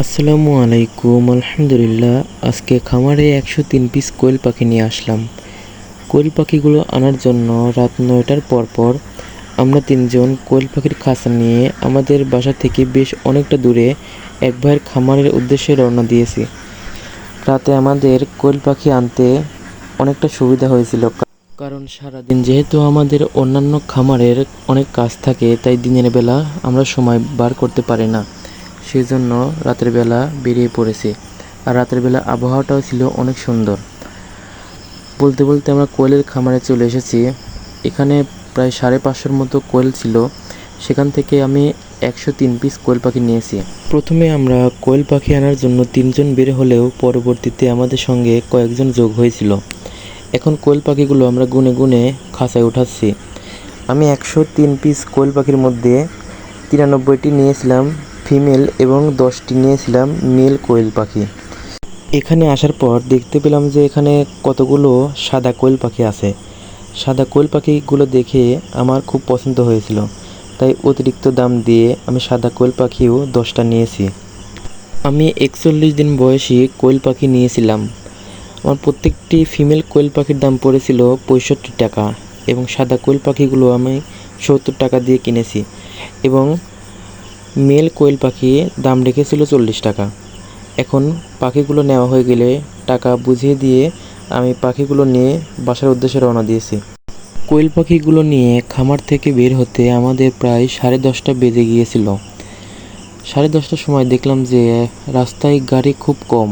আসসালামু আলাইকুম। আলহামদুলিল্লাহ, আজকে খামারে 103 পিস কোয়েল পাখি নিয়ে আসলাম। কোয়েল পাখিগুলো আনার জন্য রাত 9টার পর আমরা তিনজন কোয়েল পাখির খাঁচা নিয়ে আমাদের বাসা থেকে বেশ অনেকটা দূরে এক ভাইয়ের খামারের উদ্দেশ্যে রওনা দিয়েছি। রাতে আমাদের কোয়েল পাখি আনতে অনেকটা সুবিধা হয়েছিল, কারণ সারাদিন যেহেতু আমাদের অন্যান্য খামারের অনেক কাজ থাকে, তাই দিনের বেলা আমরা সময় বার করতে পারি না। সেই জন্য রাতের বেলা বেরিয়ে পড়েছি। আর রাতের বেলা আবহাওয়াটাও ছিল অনেক সুন্দর। বলতে বলতে আমরা কোয়েলের খামারে চলে এসেছি। এখানে প্রায় 550-র মতো কোয়েল ছিল। সেখান থেকে আমি 103 পিস কোয়েল পাখি নিয়েছি। প্রথমে আমরা কোয়েল পাখি আনার জন্য 3জন বের হলেও পরবর্তীতে আমাদের সঙ্গে কয়েকজন যোগ হয়েছিল। এখন কোয়েল পাখিগুলো আমরা গুনে গুনে খাঁচায় উঠাচ্ছি। আমি 103 পিস কোয়েল পাখির মধ্যে 93টি নিয়েছিলাম ফিমেল এবং 10টি নিয়েছিলাম মেল কোয়েল পাখি। এখানে আসার পর দেখতে পেলাম যে এখানে কতগুলো সাদা কোয়েল পাখি আছে। সাদা কোয়েল পাখিগুলো দেখে আমার খুব পছন্দ হয়েছিল, তাই অতিরিক্ত দাম দিয়ে আমি সাদা কোয়েল পাখিও 10টা নিয়েছি। আমি 41 দিন বয়সী কোয়েল পাখি নিয়েছিলাম। আমার প্রত্যেকটি ফিমেল কোয়েল পাখির দাম পড়েছিল 65 টাকা এবং সাদা কোয়েল পাখিগুলো আমি 70 টাকা দিয়ে কিনেছি এবং মেল কোয়েল পাখি দাম রেখেছিল 40 টাকা। এখন পাখিগুলো নেওয়া হয়ে গেলে টাকা বুঝিয়ে দিয়ে আমি পাখিগুলো নিয়ে বাসার উদ্দেশ্যে রওনা দিয়েছি। কোয়েল পাখিগুলো নিয়ে খামার থেকে বের হতে আমাদের প্রায় 10:30টা বেজে গিয়েছিল। 10:30টার সময় দেখলাম যে রাস্তায় গাড়ি খুব কম।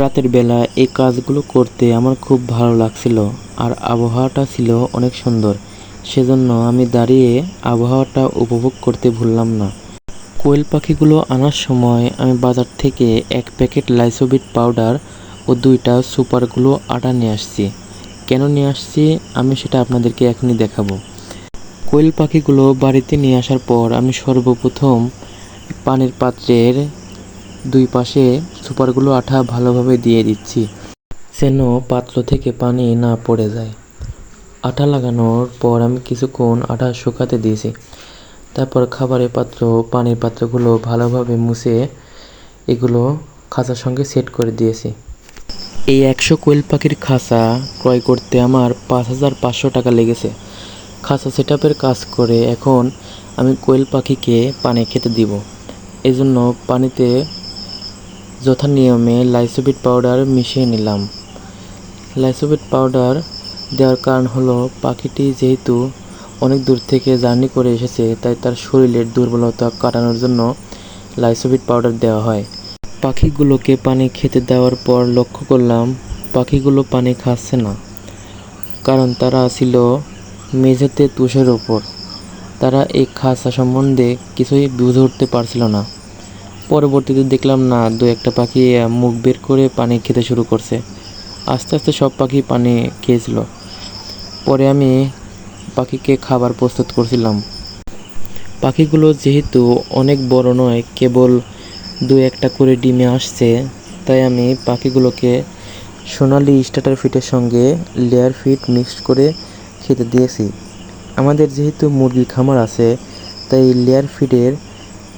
রাতের বেলা এই কাজগুলো করতে আমার খুব ভালো লাগছিল আর আবহাওয়াটা ছিল অনেক সুন্দর। সেজন্য আমি দাঁড়িয়ে আবহাওয়াটা উপভোগ করতে ভুললাম না। কোয়েল পাখিগুলো আনার সময় আমি বাজার থেকে 1 প্যাকেট লাইসোবিট পাউডার ও 2টা সুপার গ্লু আটা নিয়ে আসছি। কেন নিয়ে আসছি আমি সেটা আপনাদেরকে এখনই দেখাবো। কোয়েল পাখিগুলো বাড়িতে নিয়ে আসার পর আমি সর্বপ্রথম পানির পাত্রের 2 পাশে সুপার গ্লু আঠা ভালোভাবে দিয়ে দিচ্ছি, যেন পাত্র থেকে পানি না পড়ে যায়। আঠা লাগানোর পর আমি কিছুক্ষণ আঠা শুকাতে দিয়েছি। তারপর খাবারের পাত্র, পানির পাত্রগুলো ভালোভাবে মুছে এগুলো খাঁচার সঙ্গে সেট করে দিয়েছি। এই 100 কোয়েল পাখির খাঁচা ক্রয় করতে আমার 5500 টাকা লেগেছে। খাঁচা সেটআপের কাজ করে এখন আমি কোয়েল পাখিকে পানি খেতে দিব। এজন্য পানিতে যথানিয়মে লাইসোবিট পাউডার মিশিয়ে নিলাম। লাইসোবিট পাউডার দেওয়ার কারণ হলো পাখিটি যেহেতু অনেক দূর থেকে জার্নি করে এসেছে, তাই তার শরীরের দুর্বলতা কাটানোর জন্য লাইসোবিট পাউডার দেওয়া হয়। পাখিগুলোকে পানি খেতে দেওয়ার পর লক্ষ্য করলাম পাখিগুলো পানি খাচ্ছে না, কারণ তারা ছিল মেঝেতে তুষের ওপর। তারা এই খাঁচা সম্বন্ধে কিছুই বুঝে উঠতে পারছিল না। পরবর্তীতে দেখলাম না, 2-1টা পাখি মুখ বের করে পানি খেতে শুরু করছে। আস্তে আস্তে সব পাখি পানি খেয়েছিল। পরে আমি পাখিকে খাবার প্রস্তুত করছিলাম। পাখিগুলো যেহেতু অনেক বড় নয়, কেবল 2-1টা করে ডিমে আসছে, তাই আমি পাখিগুলোকে সোনালি স্টার্টার ফিটের সঙ্গে লেয়ার ফিট মিক্সড করে খেতে দিয়েছি। আমাদের যেহেতু মুরগির খামার আছে, তাই লেয়ার ফিডের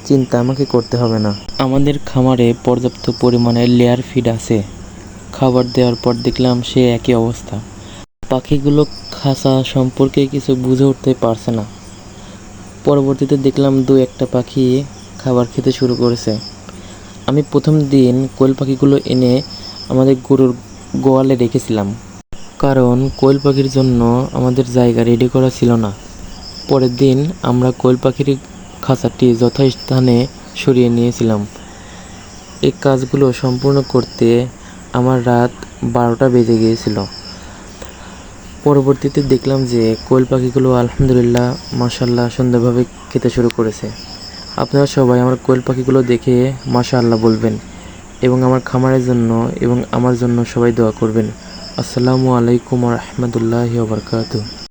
চিন্তা আমাকে করতে হবে না। আমাদের খামারে পর্যাপ্ত পরিমাণে লেয়ার ফিড আছে। খাবার দেওয়ার পর দেখলাম সে একই অবস্থা। পাখিগুলো খাঁচা সম্পর্কে কিছু বুঝে উঠতে পারছে না। পরবর্তীতে দেখলাম 2-1টা পাখি খাবার খেতে শুরু করেছে। আমি প্রথম দিন কোয়েল পাখিগুলো এনে আমাদের গরুর গোয়ালে রেখেছিলাম, কারণ কোয়েল পাখির জন্য আমাদের জায়গা রেডি করা ছিল না। পরের দিন আমরা কোয়েল পাখির খাঁচাটি যথাস্থানে সরিয়ে নিয়েছিলাম। এই কাজগুলো সম্পূর্ণ করতে আমার রাত 12টা বেজে গিয়েছিল। পরবর্তীতে দেখলাম যে কোয়েল পাখিগুলো আলহামদুলিল্লাহ মাশাআল্লাহ সুন্দরভাবে খেতে শুরু করেছে। আপনারা সবাই আমার কোয়েল পাখিগুলো দেখে মাশাআল্লাহ বলবেন এবং আমার খামারের জন্য এবং আমার জন্য সবাই দোয়া করবেন। আসসালামু আলাইকুম ওয়া রাহমাতুল্লাহি ওয়া বারাকাতুহু।